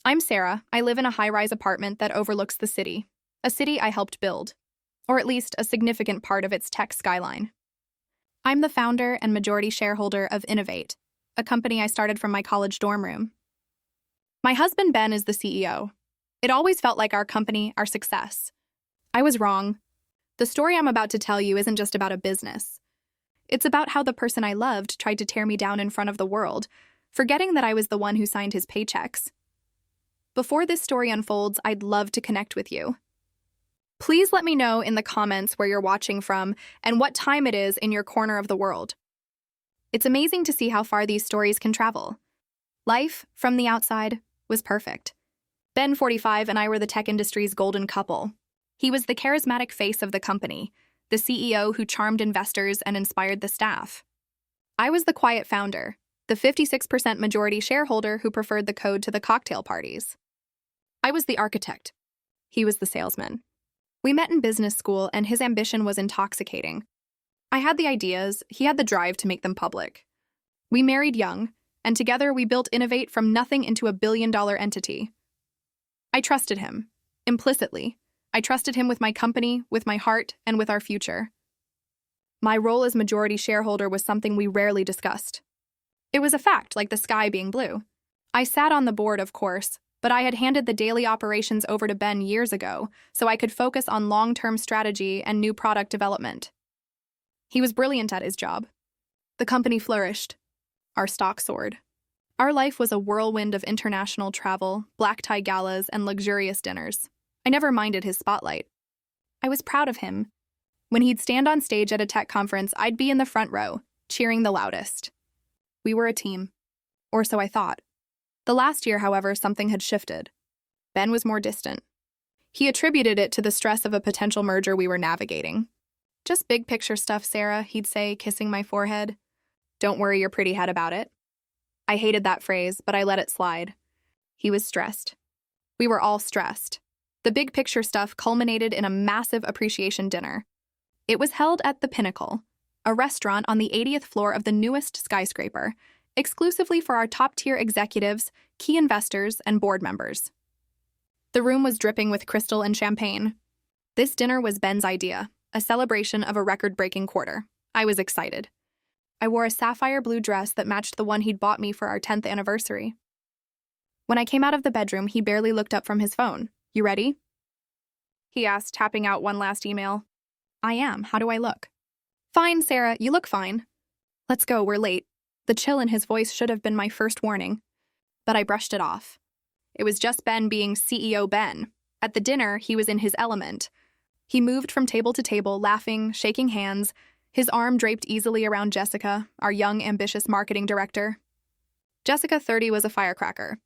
I'm Sarah. I live in a high-rise apartment that overlooks the city, a city I helped build, or at least a significant part of its tech skyline. I'm the founder and majority shareholder of Innovate, a company I started from my college dorm room. My husband Ben is the CEO. It always felt like our company, our success. I was wrong. The story I'm about to tell you isn't just about a business. It's about how the person I loved tried to tear me down in front of the world, forgetting that I was the one who signed his paychecks. Before this story unfolds, I'd love to connect with you. Please let me know in the comments where you're watching from and what time it is in your corner of the world. It's amazing to see how far these stories can travel. Life, from the outside, was perfect. Ben, 45, and I were the tech industry's golden couple. He was the charismatic face of the company, the CEO who charmed investors and inspired the staff. I was the quiet founder, the 56% majority shareholder who preferred the code to the cocktail parties. I was the architect. He was the salesman. We met in business school, and his ambition was intoxicating. I had the ideas, he had the drive to make them public. We married young, and together we built Innovate from nothing into a billion-dollar entity. I trusted him, implicitly. I trusted him with my company, with my heart, and with our future. My role as majority shareholder was something we rarely discussed. It was a fact, like the sky being blue. I sat on the board, of course, but I had handed the daily operations over to Ben years ago, so I could focus on long-term strategy and new product development. He was brilliant at his job. The company flourished. Our stock soared. Our life was a whirlwind of international travel, black-tie galas, and luxurious dinners. I never minded his spotlight. I was proud of him. When he'd stand on stage at a tech conference, I'd be in the front row, cheering the loudest. We were a team. Or so I thought. The last year, however, something had shifted. Ben was more distant. He attributed it to the stress of a potential merger we were navigating. "Just big picture stuff, Sarah," he'd say, kissing my forehead. "Don't worry your pretty head about it." I hated that phrase, but I let it slide. He was stressed. We were all stressed. The big picture stuff culminated in a massive appreciation dinner. It was held at The Pinnacle, a restaurant on the 80th floor of the newest skyscraper, exclusively for our top-tier executives, key investors, and board members. The room was dripping with crystal and champagne. This dinner was Ben's idea, a celebration of a record-breaking quarter. I was excited. I wore a sapphire blue dress that matched the one he'd bought me for our 10th anniversary. When I came out of the bedroom, he barely looked up from his phone. "You ready?" he asked, tapping out one last email. "I am. How do I look?" "Fine, Sarah. You look fine." "Let's go. We're late." The chill in his voice should have been my first warning. But I brushed it off. It was just Ben being CEO Ben. At the dinner, he was in his element. He moved from table to table, laughing, shaking hands, his arm draped easily around Jessica, our young, ambitious marketing director. Jessica, 30, was a firecracker.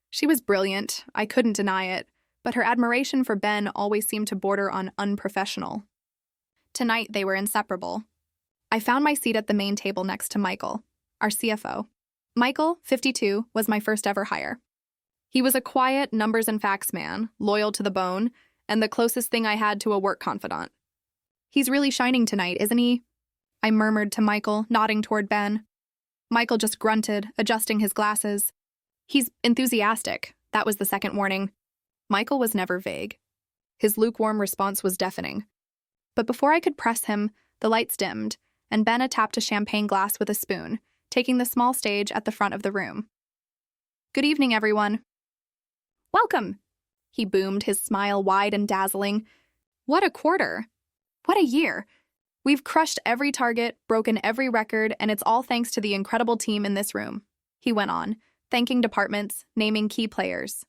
She was brilliant, I couldn't deny it, but her admiration for Ben always seemed to border on unprofessional. Tonight, they were inseparable. I found my seat at the main table next to Michael, our CFO. Michael, 52, was my first ever hire. He was a quiet, numbers and facts man, loyal to the bone, and the closest thing I had to a work confidant. "He's really shining tonight, isn't he?" I murmured to Michael, nodding toward Ben. Michael just grunted, adjusting his glasses. "He's enthusiastic," that was the second warning. Michael was never vague. His lukewarm response was deafening. But before I could press him, the lights dimmed, and Ben tapped a champagne glass with a spoon, taking the small stage at the front of the room. "Good evening, everyone." "Welcome," he boomed, his smile wide and dazzling. "What a quarter. What a year. We've crushed every target, broken every record, and it's all thanks to the incredible team in this room," he went on, thanking departments, naming key players.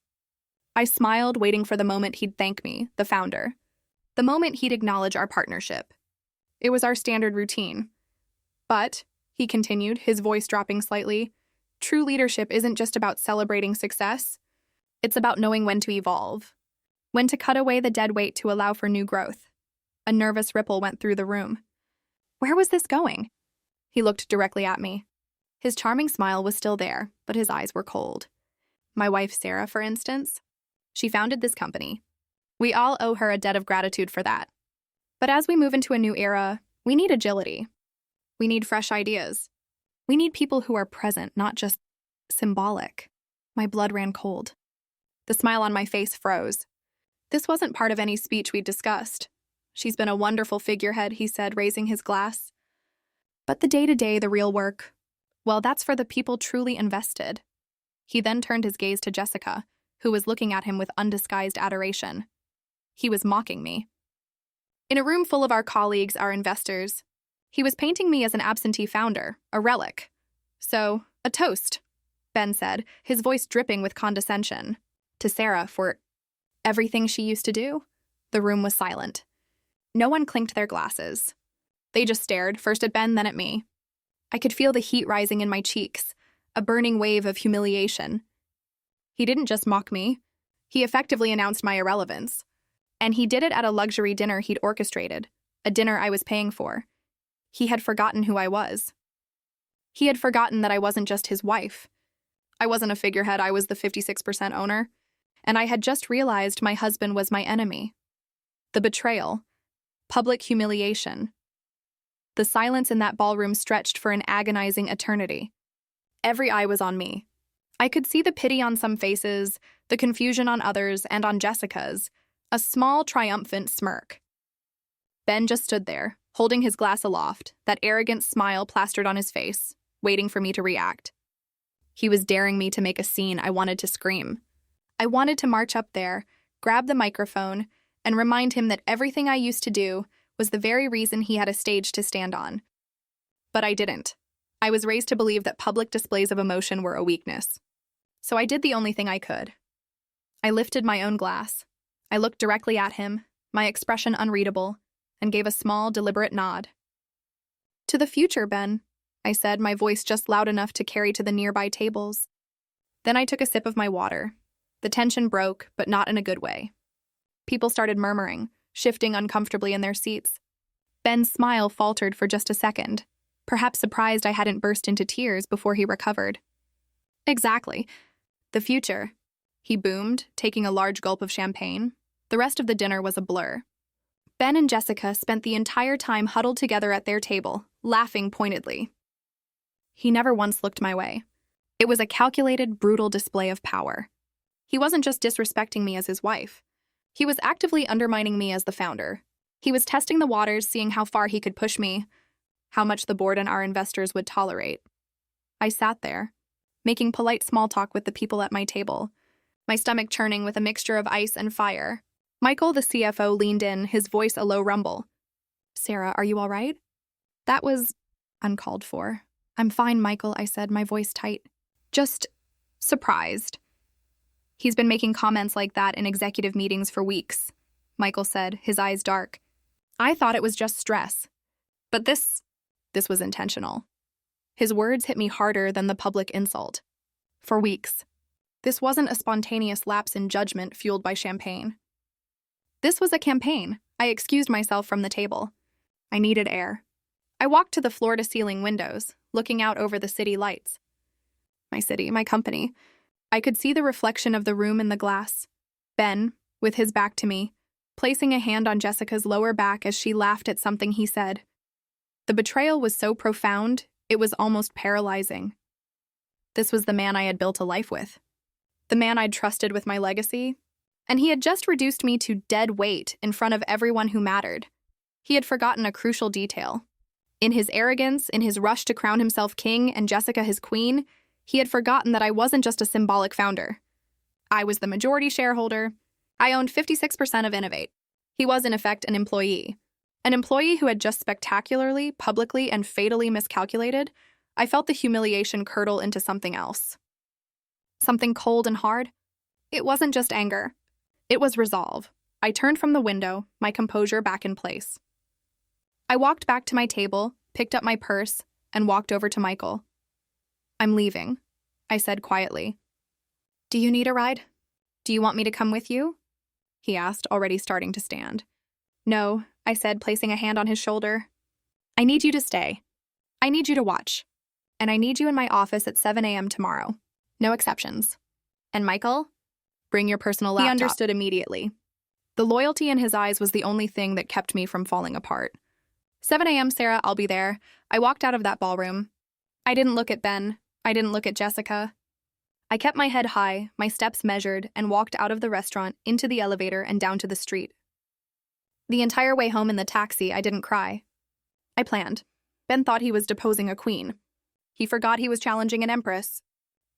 I smiled, waiting for the moment he'd thank me, the founder. The moment he'd acknowledge our partnership. It was our standard routine. "But," he continued, his voice dropping slightly, "true leadership isn't just about celebrating success. It's about knowing when to evolve, when to cut away the dead weight to allow for new growth." A nervous ripple went through the room. Where was this going? He looked directly at me. His charming smile was still there, but his eyes were cold. My wife, Sarah, for instance, she founded this company. We all owe her a debt of gratitude for that. But as we move into a new era, we need agility. We need fresh ideas. We need people who are present, not just symbolic. My blood ran cold. The smile on my face froze. This wasn't part of any speech we'd discussed. She's been a wonderful figurehead, he said, raising his glass. But the day-to-day, the real work, well, that's for the people truly invested. He then turned his gaze to Jessica, who was looking at him with undisguised adoration. He was mocking me. In a room full of our colleagues, our investors, he was painting me as an absentee founder, a relic. So, a toast, Ben said, his voice dripping with condescension. To Sarah for everything she used to do. The room was silent. No one clinked their glasses. They just stared, first at Ben, then at me. I could feel the heat rising in my cheeks, a burning wave of humiliation. He didn't just mock me. He effectively announced my irrelevance. And he did it at a luxury dinner he'd orchestrated, a dinner I was paying for. He had forgotten who I was. He had forgotten that I wasn't just his wife. I wasn't a figurehead, I was the 56% owner. And I had just realized my husband was my enemy. The betrayal. Public humiliation. The silence in that ballroom stretched for an agonizing eternity. Every eye was on me. I could see the pity on some faces, the confusion on others, and on Jessica's, a small, triumphant smirk. Ben just stood there, holding his glass aloft, that arrogant smile plastered on his face, waiting for me to react. He was daring me to make a scene. I wanted to scream. I wanted to march up there, grab the microphone, and remind him that everything I used to do was the very reason he had a stage to stand on. But I didn't. I was raised to believe that public displays of emotion were a weakness. So I did the only thing I could. I lifted my own glass. I looked directly at him, my expression unreadable, and gave a small, deliberate nod. To the future, Ben, I said, my voice just loud enough to carry to the nearby tables. Then I took a sip of my water. The tension broke, but not in a good way. People started murmuring, shifting uncomfortably in their seats. Ben's smile faltered for just a second, perhaps surprised I hadn't burst into tears before he recovered. Exactly. The future, he boomed, taking a large gulp of champagne. The rest of the dinner was a blur. Ben and Jessica spent the entire time huddled together at their table, laughing pointedly. He never once looked my way. It was a calculated, brutal display of power. He wasn't just disrespecting me as his wife. He was actively undermining me as the founder. He was testing the waters, seeing how far he could push me, how much the board and our investors would tolerate. I sat there, making polite small talk with the people at my table, my stomach churning with a mixture of ice and fire. Michael, the CFO, leaned in, his voice a low rumble. Sarah, are you all right? That was uncalled for. I'm fine, Michael, I said, my voice tight. Just surprised. He's been making comments like that in executive meetings for weeks, Michael said, his eyes dark. I thought it was just stress. But this was intentional. His words hit me harder than the public insult. For weeks. This wasn't a spontaneous lapse in judgment fueled by champagne. This was a campaign. I excused myself from the table. I needed air. I walked to the floor-to-ceiling windows, looking out over the city lights. My city, my company. I could see the reflection of the room in the glass. Ben, with his back to me, placing a hand on Jessica's lower back as she laughed at something he said. The betrayal was so profound, it was almost paralyzing. This was the man I had built a life with. The man I'd trusted with my legacy. And he had just reduced me to dead weight in front of everyone who mattered. He had forgotten a crucial detail. In his arrogance, in his rush to crown himself king and Jessica his queen, he had forgotten that I wasn't just a symbolic founder. I was the majority shareholder. I owned 56% of Innovate. He was, in effect, an employee. An employee who had just spectacularly, publicly, and fatally miscalculated. I felt the humiliation curdle into something else. Something cold and hard. It wasn't just anger. It was resolve. I turned from the window, my composure back in place. I walked back to my table, picked up my purse, and walked over to Michael. I'm leaving, I said quietly. Do you need a ride? Do you want me to come with you? He asked, already starting to stand. No, I said, placing a hand on his shoulder. I need you to stay. I need you to watch. And I need you in my office at 7 a.m. tomorrow. No exceptions. And Michael? Bring your personal laptop. He understood immediately. The loyalty in his eyes was the only thing that kept me from falling apart. 7 a.m., Sarah, I'll be there. I walked out of that ballroom. I didn't look at Ben. I didn't look at Jessica. I kept my head high, my steps measured, and walked out of the restaurant, into the elevator, and down to the street. The entire way home in the taxi, I didn't cry. I planned. Ben thought he was deposing a queen. He forgot he was challenging an empress.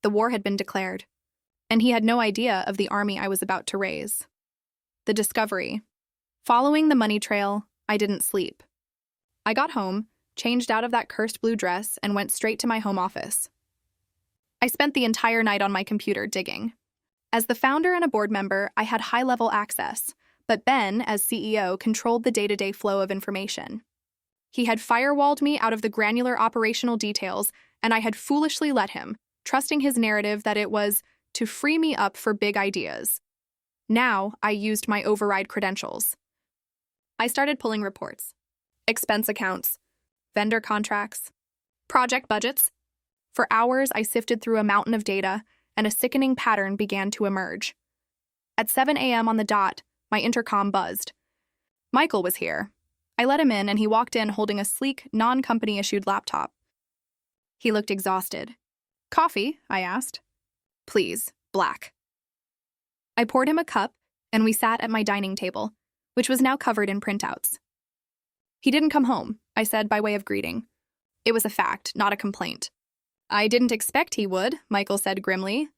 The war had been declared, and he had no idea of the army I was about to raise. The discovery. Following the money trail, I didn't sleep. I got home, changed out of that cursed blue dress, and went straight to my home office. I spent the entire night on my computer digging. As the founder and a board member, I had high-level access, but Ben, as CEO, controlled the day-to-day flow of information. He had firewalled me out of the granular operational details, and I had foolishly let him, trusting his narrative that it was to free me up for big ideas. Now, I used my override credentials. I started pulling reports, expense accounts, vendor contracts, project budgets. For hours, I sifted through a mountain of data, and a sickening pattern began to emerge. At 7 a.m. on the dot, my intercom buzzed. Michael was here. I let him in, and he walked in holding a sleek, non-company-issued laptop. He looked exhausted. "Coffee?" I asked. "Please, black." I poured him a cup, and we sat at my dining table, which was now covered in printouts. "He didn't come home," I said by way of greeting. It was a fact, not a complaint. "I didn't expect he would," Michael said grimly.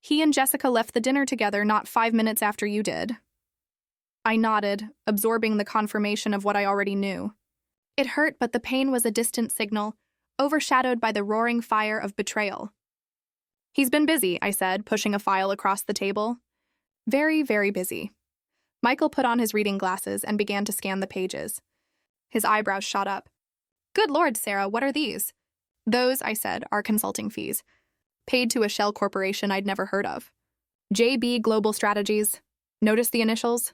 "He and Jessica left the dinner together not 5 minutes after you did." I nodded, absorbing the confirmation of what I already knew. It hurt, but the pain was a distant signal, overshadowed by the roaring fire of betrayal. "He's been busy," I said, pushing a file across the table. "Very, very busy." Michael put on his reading glasses and began to scan the pages. His eyebrows shot up. "Good Lord, Sarah, what are these?" "Those," I said, "are consulting fees. Paid to a shell corporation I'd never heard of. JB Global Strategies. Notice the initials?"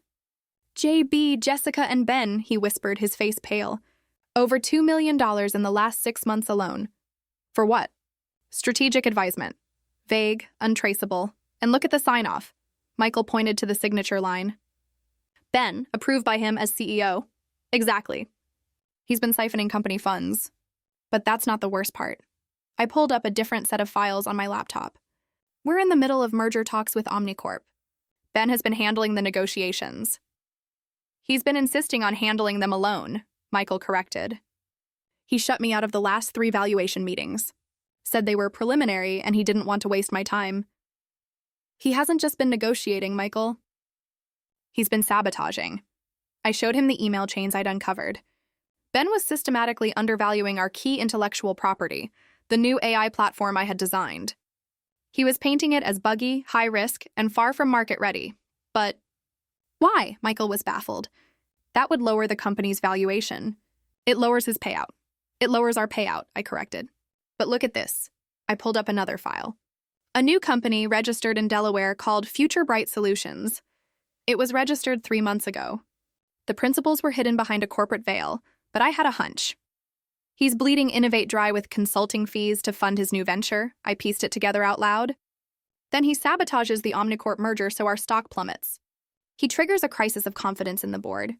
"JB, Jessica, and Ben," he whispered, his face pale. "Over $2 million in the last 6 months alone. For what?" "Strategic advisement. Vague, untraceable. And look at the sign-off." Michael pointed to the signature line. "Ben, approved by him as CEO." "Exactly. He's been siphoning company funds." But that's not the worst part. I pulled up a different set of files on my laptop. "We're in the middle of merger talks with Omnicorp. Ben has been handling the negotiations." "He's been insisting on handling them alone," Michael corrected. "He shut me out of the last 3 valuation meetings. Said they were preliminary and he didn't want to waste my time." "He hasn't just been negotiating, Michael. He's been sabotaging." I showed him the email chains I'd uncovered. Ben was systematically undervaluing our key intellectual property, the new AI platform I had designed. He was painting it as buggy, high risk, and far from market ready. But why? Michael was baffled. That would lower the company's valuation. "It lowers his payout." "It lowers our payout," I corrected. "But look at this." I pulled up another file. A new company registered in Delaware called Future Bright Solutions. It was registered 3 months ago. The principals were hidden behind a corporate veil, but I had a hunch. "He's bleeding Innovate dry with consulting fees to fund his new venture," I pieced it together out loud. "Then he sabotages the Omnicorp merger so our stock plummets. He triggers a crisis of confidence in the board.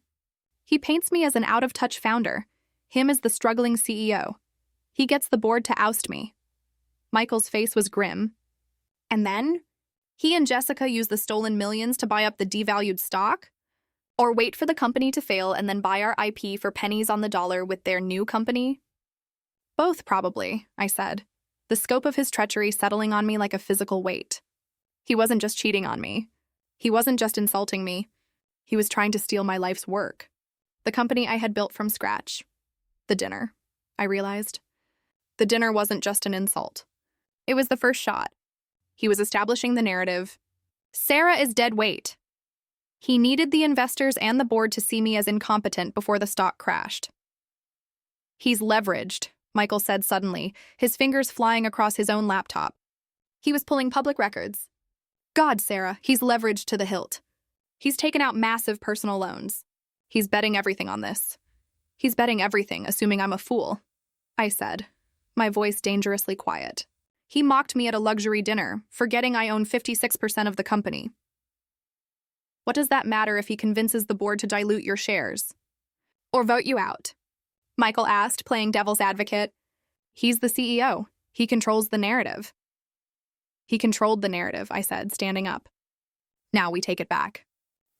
He paints me as an out-of-touch founder, him as the struggling CEO. He gets the board to oust me." Michael's face was grim. "And then? He and Jessica use the stolen millions to buy up the devalued stock? Or wait for the company to fail and then buy our IP for pennies on the dollar with their new company?" "Both, probably," I said, the scope of his treachery settling on me like a physical weight. He wasn't just cheating on me. He wasn't just insulting me. He was trying to steal my life's work. The company I had built from scratch. The dinner, I realized. The dinner wasn't just an insult. It was the first shot. He was establishing the narrative. Sarah is dead weight. He needed the investors and the board to see me as incompetent before the stock crashed. "He's leveraged," Michael said suddenly, his fingers flying across his own laptop. He was pulling public records. "God, Sarah, he's leveraged to the hilt. He's taken out massive personal loans. He's betting everything on this. He's betting everything, assuming I'm a fool," I said, my voice dangerously quiet. "He mocked me at a luxury dinner, forgetting I own 56% of the company. What does that matter if he convinces the board to dilute your shares? Or vote you out?" Michael asked, playing devil's advocate. "He's the CEO. He controls the narrative." He controlled the narrative, I said, standing up. Now we take it back.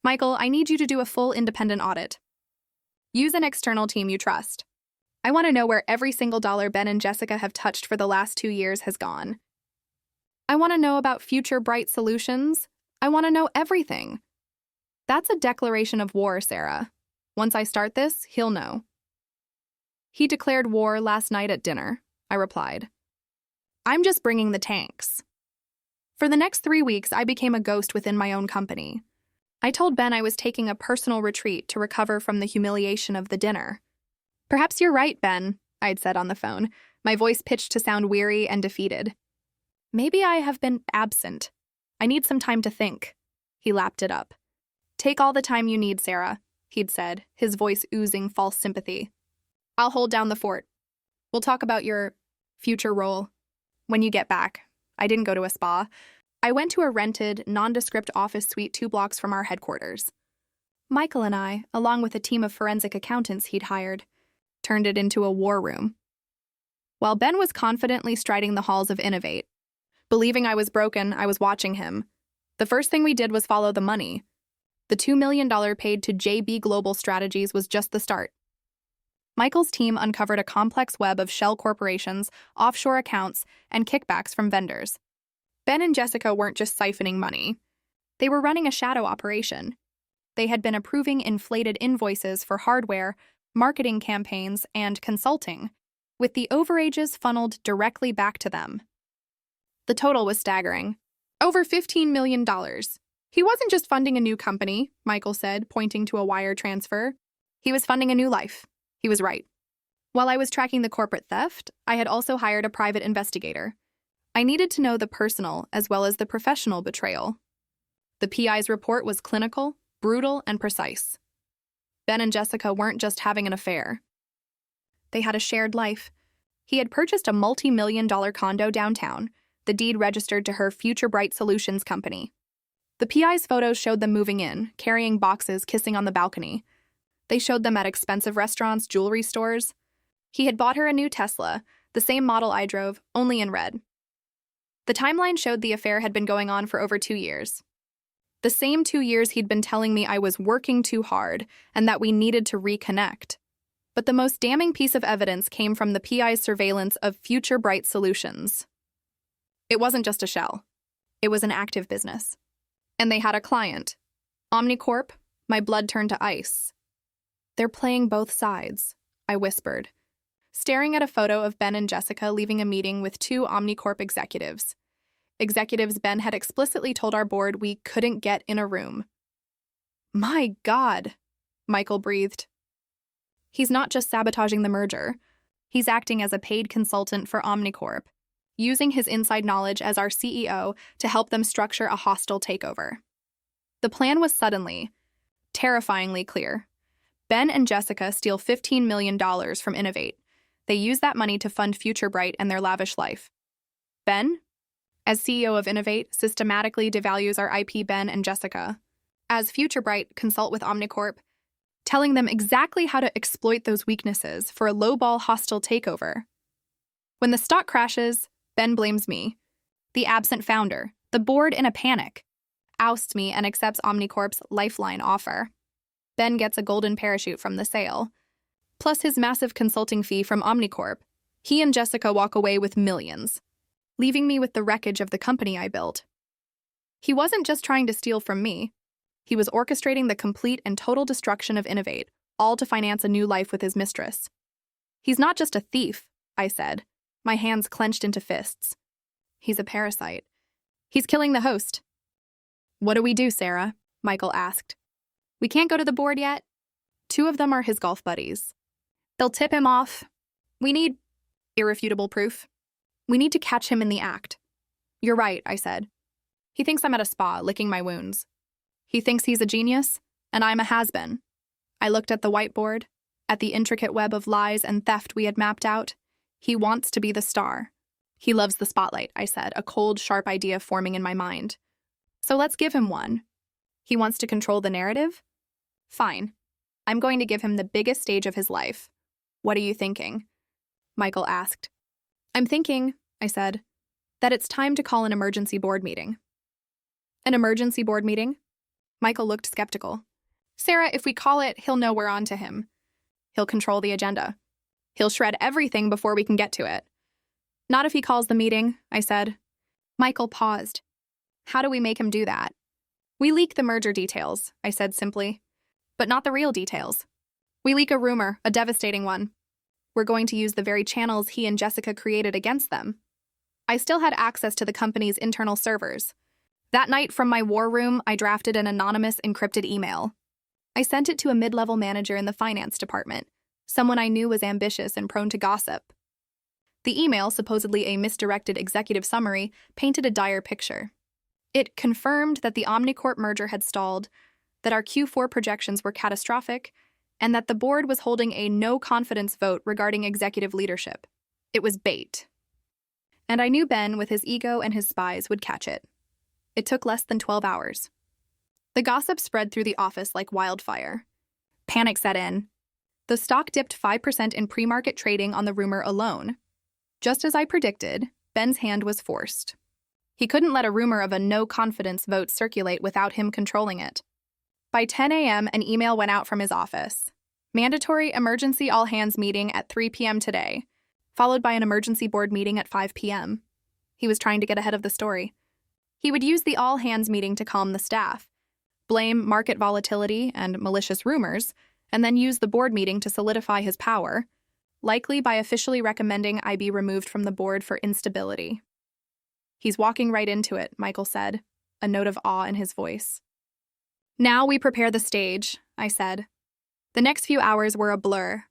Michael, I need you to do a full independent audit. Use an external team you trust. I want to know where every single dollar Ben and Jessica have touched for the last 2 years has gone. I want to know about future bright solutions. I want to know everything. That's a declaration of war, Sarah. Once I start this, he'll know. He declared war last night at dinner, I replied. I'm just bringing the tanks. For the next 3 weeks, I became a ghost within my own company. I told Ben I was taking a personal retreat to recover from the humiliation of the dinner. Perhaps you're right, Ben, I'd said on the phone, my voice pitched to sound weary and defeated. Maybe I have been absent. I need some time to think. He lapped it up. Take all the time you need, Sarah, he'd said, his voice oozing false sympathy. I'll hold down the fort. We'll talk about your future role when you get back. I didn't go to a spa. I went to a rented, nondescript office suite 2 blocks from our headquarters. Michael and I, along with a team of forensic accountants he'd hired, turned it into a war room. While Ben was confidently striding the halls of Innovate, believing I was broken, I was watching him. The first thing we did was follow the money. The $2 million paid to JB Global Strategies was just the start. Michael's team uncovered a complex web of shell corporations, offshore accounts, and kickbacks from vendors. Ben and Jessica weren't just siphoning money. They were running a shadow operation. They had been approving inflated invoices for hardware, marketing campaigns, and consulting, with the overages funneled directly back to them. The total was staggering. Over $15 million. He wasn't just funding a new company, Michael said, pointing to a wire transfer. He was funding a new life. He was right. While I was tracking the corporate theft, I had also hired a private investigator. I needed to know the personal as well as the professional betrayal. The PI's report was clinical, brutal, and precise. Ben and Jessica weren't just having an affair. They had a shared life. He had purchased a multi-million-dollar condo downtown, the deed registered to her Future Bright Solutions company. The PI's photos showed them moving in, carrying boxes, kissing on the balcony. They showed them at expensive restaurants, jewelry stores. He had bought her a new Tesla, the same model I drove, only in red. The timeline showed the affair had been going on for over 2 years. The same 2 years he'd been telling me I was working too hard and that we needed to reconnect. But the most damning piece of evidence came from the PI's surveillance of Future Bright Solutions. It wasn't just a shell. It was an active business. And they had a client. Omnicorp. My blood turned to ice. They're playing both sides, I whispered, staring at a photo of Ben and Jessica leaving a meeting with 2 Omnicorp executives. Executives Ben had explicitly told our board we couldn't get in a room. My God, Michael breathed. He's not just sabotaging the merger. He's acting as a paid consultant for Omnicorp, using his inside knowledge as our CEO to help them structure a hostile takeover. The plan was suddenly, terrifyingly clear. Ben and Jessica steal $15 million from Innovate. They use that money to fund Future Bright and their lavish life. Ben, as CEO of Innovate, systematically devalues our IP Ben and Jessica. As Future Bright, consult with Omnicorp, telling them exactly how to exploit those weaknesses for a lowball hostile takeover. When the stock crashes, Ben blames me, the absent founder, the board in a panic, ousts me and accepts Omnicorp's lifeline offer. Ben gets a golden parachute from the sale, plus his massive consulting fee from Omnicorp. He and Jessica walk away with millions, leaving me with the wreckage of the company I built. He wasn't just trying to steal from me. He was orchestrating the complete and total destruction of Innovate, all to finance a new life with his mistress. He's not just a thief, I said, my hands clenched into fists. He's a parasite. He's killing the host. What do we do, Sarah? Michael asked. We can't go to the board yet. 2 of them are his golf buddies. They'll tip him off. We need irrefutable proof. We need to catch him in the act. You're right, I said. He thinks I'm at a spa, licking my wounds. He thinks he's a genius, and I'm a has-been. I looked at the whiteboard, at the intricate web of lies and theft we had mapped out. He wants to be the star. He loves the spotlight, I said, a cold, sharp idea forming in my mind. So let's give him one. He wants to control the narrative? Fine. I'm going to give him the biggest stage of his life. What are you thinking? Michael asked. I'm thinking, I said, that it's time to call an emergency board meeting. An emergency board meeting? Michael looked skeptical. Sarah, if we call it, he'll know we're on to him. He'll control the agenda. He'll shred everything before we can get to it. Not if he calls the meeting, I said. Michael paused. How do we make him do that? We leak the merger details, I said simply. But not the real details. We leak a rumor, a devastating one. We're going to use the very channels he and Jessica created against them. I still had access to the company's internal servers. That night from my war room, I drafted an anonymous encrypted email. I sent it to a mid-level manager in the finance department, someone I knew was ambitious and prone to gossip. The email, supposedly a misdirected executive summary, painted a dire picture. It confirmed that the Omnicorp merger had stalled, that our Q4 projections were catastrophic, and that the board was holding a no-confidence vote regarding executive leadership. It was bait. And I knew Ben, with his ego and his spies, would catch it. It took less than 12 hours. The gossip spread through the office like wildfire. Panic set in. The stock dipped 5% in pre-market trading on the rumor alone. Just as I predicted, Ben's hand was forced. He couldn't let a rumor of a no-confidence vote circulate without him controlling it. By 10 a.m., an email went out from his office. Mandatory emergency all-hands meeting at 3 p.m. today, followed by an emergency board meeting at 5 p.m. He was trying to get ahead of the story. He would use the all-hands meeting to calm the staff, blame market volatility and malicious rumors, and then use the board meeting to solidify his power, likely by officially recommending I be removed from the board for instability. He's walking right into it, Michael said, a note of awe in his voice. Now we prepare the stage, I said. The next few hours were a blur.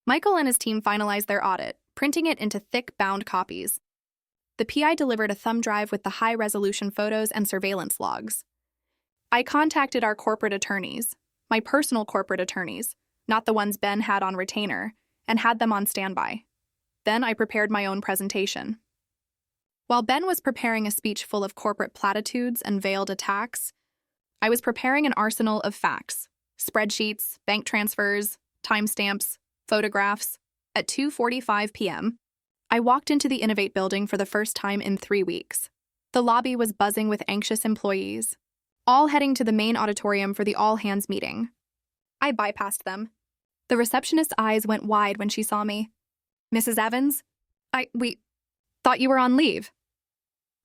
Michael and his team finalized their audit, printing it into thick, bound copies. The PI delivered a thumb drive with the high-resolution photos and surveillance logs. I contacted our corporate attorneys, my personal corporate attorneys, not the ones Ben had on retainer, and had them on standby. Then I prepared my own presentation. While Ben was preparing a speech full of corporate platitudes and veiled attacks, I was preparing an arsenal of facts, spreadsheets, bank transfers, timestamps, photographs. At 2:45 p.m., I walked into the Innovate building for the first time in 3 weeks. The lobby was buzzing with anxious employees, all heading to the main auditorium for the all-hands meeting. I bypassed them. The receptionist's eyes went wide when she saw me. Mrs. Evans? We thought you were on leave.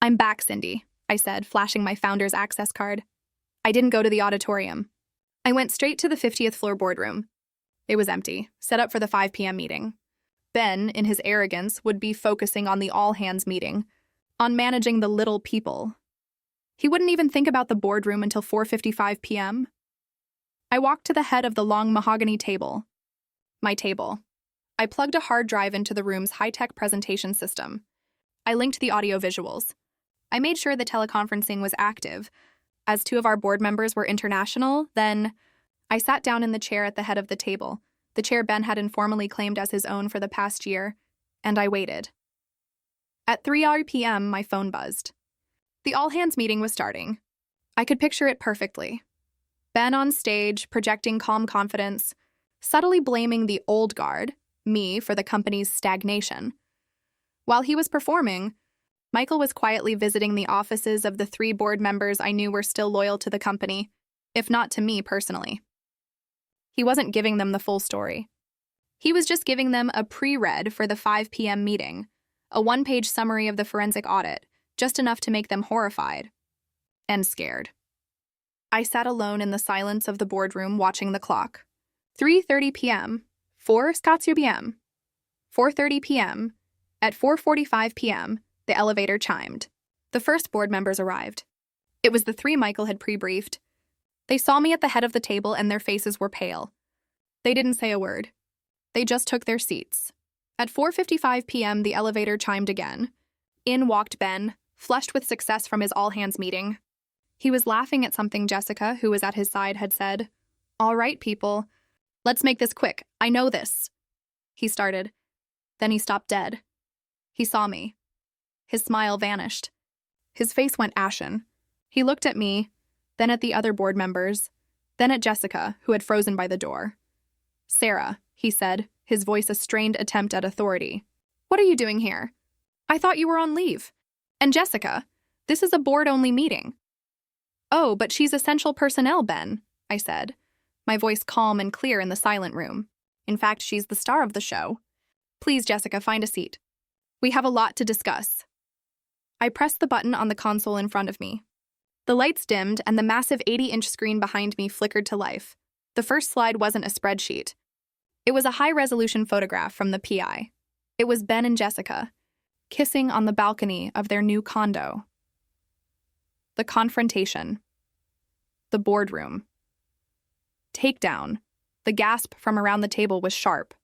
I'm back, Cindy, I said, flashing my founder's access card. I didn't go to the auditorium. I went straight to the 50th floor boardroom. It was empty, set up for the 5 p.m. meeting. Ben, in his arrogance, would be focusing on the all-hands meeting, on managing the little people. He wouldn't even think about the boardroom until 4:55 p.m. I walked to the head of the long mahogany table. My table. I plugged a hard drive into the room's high-tech presentation system. I linked the audio visuals. I made sure the teleconferencing was active. As 2 of our board members were international, then I sat down in the chair at the head of the table, the chair Ben had informally claimed as his own for the past year, and I waited. At 3 p.m., my phone buzzed. The all-hands meeting was starting. I could picture it perfectly. Ben on stage, projecting calm confidence, subtly blaming the old guard, me, for the company's stagnation. While he was performing, Michael was quietly visiting the offices of the 3 board members I knew were still loyal to the company, if not to me personally. He wasn't giving them the full story. He was just giving them a pre-read for the 5 p.m. meeting, a 1-page summary of the forensic audit, just enough to make them horrified and scared. I sat alone in the silence of the boardroom watching the clock. 3:30 p.m. 4 p.m. 4:30 p.m. At 4:45 p.m., the elevator chimed. The first board members arrived. It was the 3 Michael had pre-briefed. They saw me at the head of the table and their faces were pale. They didn't say a word. They just took their seats. At 4:55 p.m., the elevator chimed again. In walked Ben, flushed with success from his all-hands meeting. He was laughing at something Jessica, who was at his side, had said. "All right, people. Let's make this quick. I know this." He started. Then he stopped dead. He saw me. His smile vanished. His face went ashen. He looked at me, then at the other board members, then at Jessica, who had frozen by the door. "Sarah," he said, his voice a strained attempt at authority. "What are you doing here? I thought you were on leave. And Jessica, this is a board-only meeting. Oh, but she's essential personnel, Ben, I said, my voice calm and clear in the silent room. In fact, she's the star of the show. Please, Jessica, find a seat. We have a lot to discuss. I pressed the button on the console in front of me. The lights dimmed and the massive 80-inch screen behind me flickered to life. The first slide wasn't a spreadsheet. It was a high-resolution photograph from the PI. It was Ben and Jessica, kissing on the balcony of their new condo. The confrontation. The boardroom. Takedown. The gasp from around the table was sharp.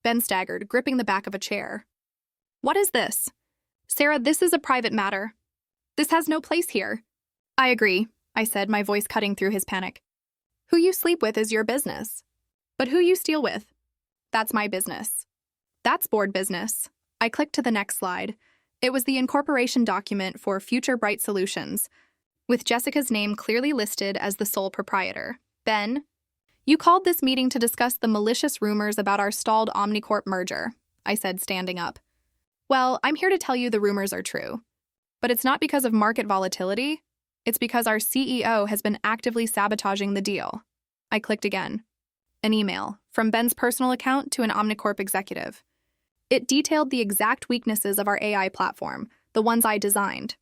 Ben staggered, gripping the back of a chair. What is this? Sarah, this is a private matter. This has no place here. I agree, I said, my voice cutting through his panic. Who you sleep with is your business. But who you steal with, that's my business. That's board business. I clicked to the next slide. It was the incorporation document for Future Bright Solutions, with Jessica's name clearly listed as the sole proprietor. Ben, you called this meeting to discuss the malicious rumors about our stalled Omnicorp merger, I said, standing up. Well, I'm here to tell you the rumors are true. But it's not because of market volatility. It's because our CEO has been actively sabotaging the deal. I clicked again. An email, from Ben's personal account to an Omnicorp executive. It detailed the exact weaknesses of our AI platform, the ones I designed.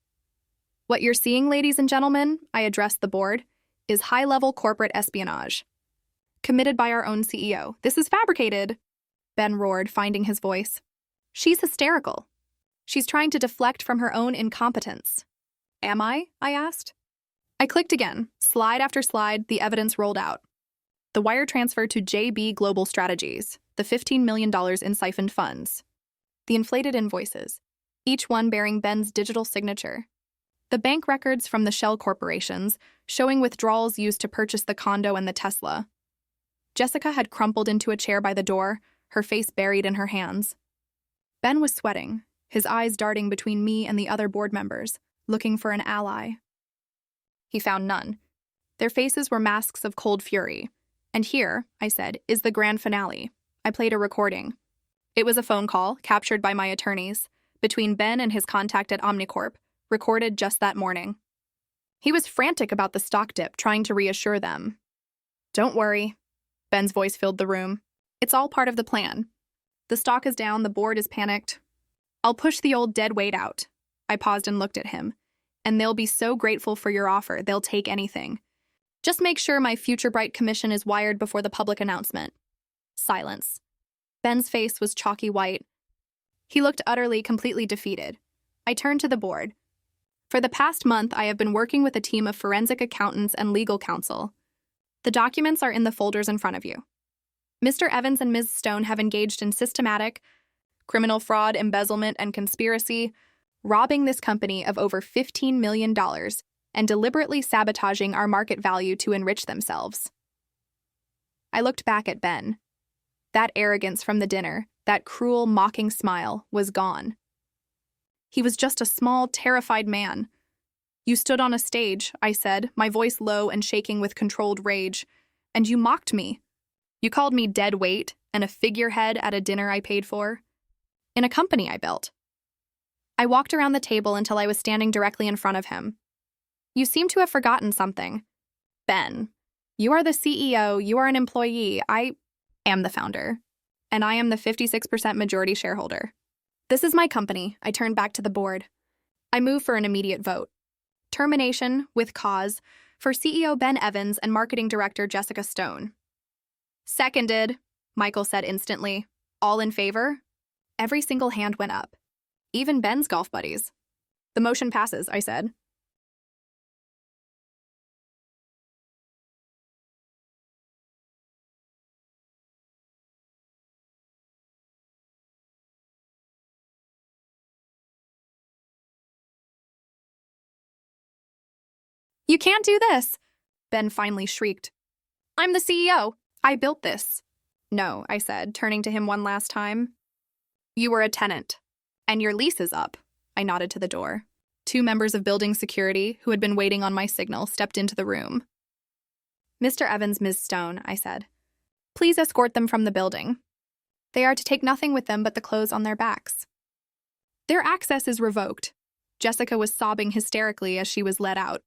What you're seeing, ladies and gentlemen, I addressed the board, is high-level corporate espionage. Committed by our own CEO. This is fabricated, Ben roared, finding his voice. She's hysterical. She's trying to deflect from her own incompetence. Am I asked. I clicked again. Slide after slide, the evidence rolled out. The wire transfer to JB Global Strategies, the $15 million in siphoned funds. The inflated invoices, each one bearing Ben's digital signature. The bank records from the shell corporations, showing withdrawals used to purchase the condo and the Tesla. Jessica had crumpled into a chair by the door, her face buried in her hands. Ben was sweating, his eyes darting between me and the other board members, looking for an ally. He found none. Their faces were masks of cold fury. And here, I said, is the grand finale. I played a recording. It was a phone call, captured by my attorneys, between Ben and his contact at Omnicorp, recorded just that morning. He was frantic about the stock dip, trying to reassure them. Don't worry. Ben's voice filled the room. It's all part of the plan. The stock is down, the board is panicked. I'll push the old dead weight out. I paused and looked at him. And they'll be so grateful for your offer, they'll take anything. Just make sure my Future Bright commission is wired before the public announcement. Silence. Ben's face was chalky white. He looked utterly, completely defeated. I turned to the board. For the past month, I have been working with a team of forensic accountants and legal counsel. The documents are in the folders in front of you. Mr. Evans and Ms. Stone have engaged in systematic, criminal fraud, embezzlement, and conspiracy, robbing this company of over $15 million and deliberately sabotaging our market value to enrich themselves. I looked back at Ben. That arrogance from the dinner, that cruel, mocking smile, was gone. He was just a small, terrified man. You stood on a stage, I said, my voice low and shaking with controlled rage, and you mocked me. You called me dead weight and a figurehead at a dinner I paid for, in a company I built. I walked around the table until I was standing directly in front of him. You seem to have forgotten something. Ben, you are the CEO, you are an employee, I am the founder, and I am the 56% majority shareholder. This is my company. I turned back to the board. I move for an immediate vote. Termination, with cause, for CEO Ben Evans and Marketing Director Jessica Stone. Seconded, Michael said instantly. All in favor? Every single hand went up. Even Ben's golf buddies. The motion passes, I said. You can't do this, Ben finally shrieked. I'm the CEO. I built this. No, I said, turning to him one last time. You were a tenant, and your lease is up. I nodded to the door. 2 members of building security, who had been waiting on my signal, stepped into the room. Mr. Evans, Ms. Stone, I said. Please escort them from the building. They are to take nothing with them but the clothes on their backs. Their access is revoked. Jessica was sobbing hysterically as she was led out.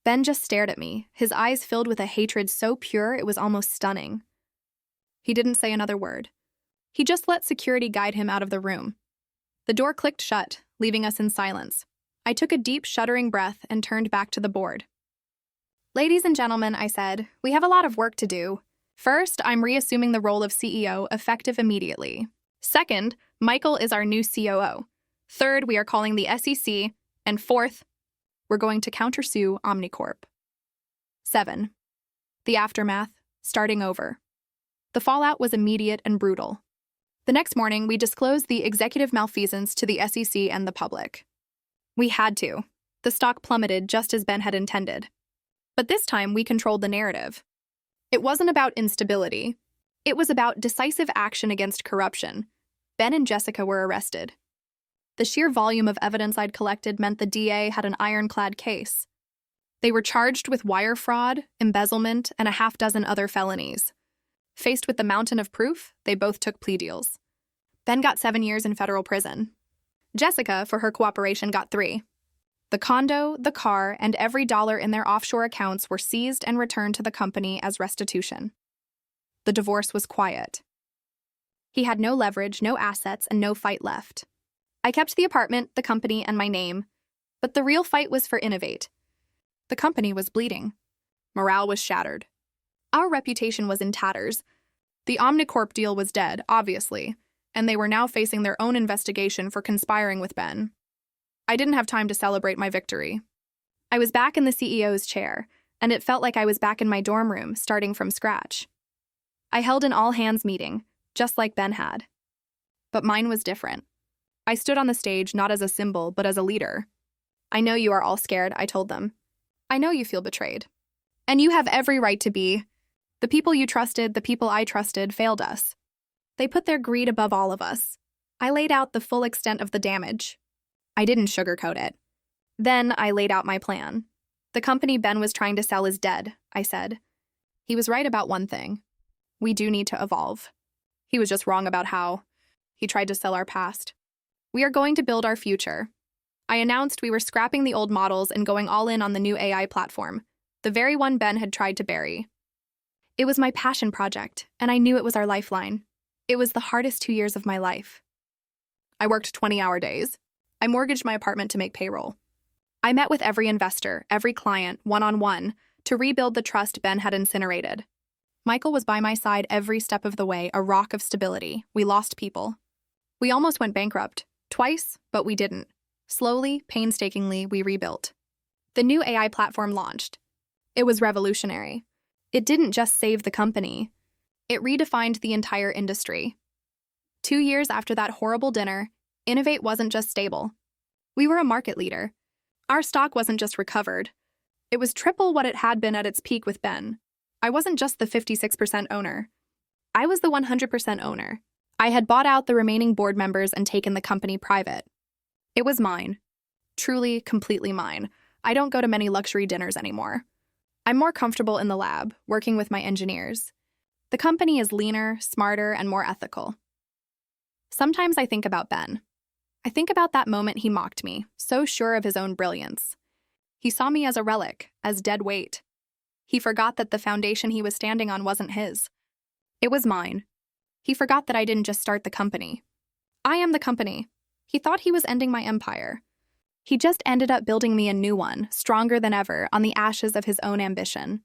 Ben just stared at me, his eyes filled with a hatred so pure it was almost stunning. He didn't say another word. He just let security guide him out of the room. The door clicked shut, leaving us in silence. I took a deep, shuddering breath and turned back to the board. "Ladies and gentlemen," I said, "we have a lot of work to do. First, I'm reassuming the role of CEO, effective immediately. Second, Michael is our new COO. Third, we are calling the SEC. And fourth, we're going to countersue Omnicorp." 7. The aftermath, starting over. The fallout was immediate and brutal. The next morning, we disclosed the executive malfeasance to the SEC and the public. We had to. The stock plummeted just as Ben had intended. But this time, we controlled the narrative. It wasn't about instability. It was about decisive action against corruption. Ben and Jessica were arrested. The sheer volume of evidence I'd collected meant the DA had an ironclad case. They were charged with wire fraud, embezzlement, and a half-dozen other felonies. Faced with the mountain of proof, they both took plea deals. Ben got 7 years in federal prison. Jessica, for her cooperation, got 3. The condo, the car, and every dollar in their offshore accounts were seized and returned to the company as restitution. The divorce was quiet. He had no leverage, no assets, and no fight left. I kept the apartment, the company, and my name, but the real fight was for Innovate. The company was bleeding. Morale was shattered. Our reputation was in tatters. The Omnicorp deal was dead, obviously, and they were now facing their own investigation for conspiring with Ben. I didn't have time to celebrate my victory. I was back in the CEO's chair, and it felt like I was back in my dorm room, starting from scratch. I held an all-hands meeting, just like Ben had. But mine was different. I stood on the stage not as a symbol, but as a leader. "I know you are all scared," I told them. "I know you feel betrayed. And you have every right to be. The people you trusted, the people I trusted, failed us. They put their greed above all of us. I laid out the full extent of the damage. I didn't sugarcoat it. Then I laid out my plan. The company Ben was trying to sell is dead," I said. He was right about one thing. We do need to evolve. He was just wrong about how. He tried to sell our past. We are going to build our future. I announced we were scrapping the old models and going all in on the new AI platform, the very one Ben had tried to bury. It was my passion project, and I knew it was our lifeline. It was the hardest 2 years of my life. I worked 20-hour days. I mortgaged my apartment to make payroll. I met with every investor, every client, one-on-one, to rebuild the trust Ben had incinerated. Michael was by my side every step of the way, a rock of stability. We lost people. We almost went bankrupt. Twice, but we didn't. Slowly, painstakingly, we rebuilt. The new AI platform launched. It was revolutionary. It didn't just save the company. It redefined the entire industry. 2 years after that horrible dinner, Innovate wasn't just stable. We were a market leader. Our stock wasn't just recovered. It was triple what it had been at its peak with Ben. I wasn't just the 56% owner. I was the 100% owner. I had bought out the remaining board members and taken the company private. It was mine. Truly, completely mine. I don't go to many luxury dinners anymore. I'm more comfortable in the lab, working with my engineers. The company is leaner, smarter, and more ethical. Sometimes I think about Ben. I think about that moment he mocked me, so sure of his own brilliance. He saw me as a relic, as dead weight. He forgot that the foundation he was standing on wasn't his. It was mine. He forgot that I didn't just start the company. I am the company. He thought he was ending my empire. He just ended up building me a new one, stronger than ever, on the ashes of his own ambition.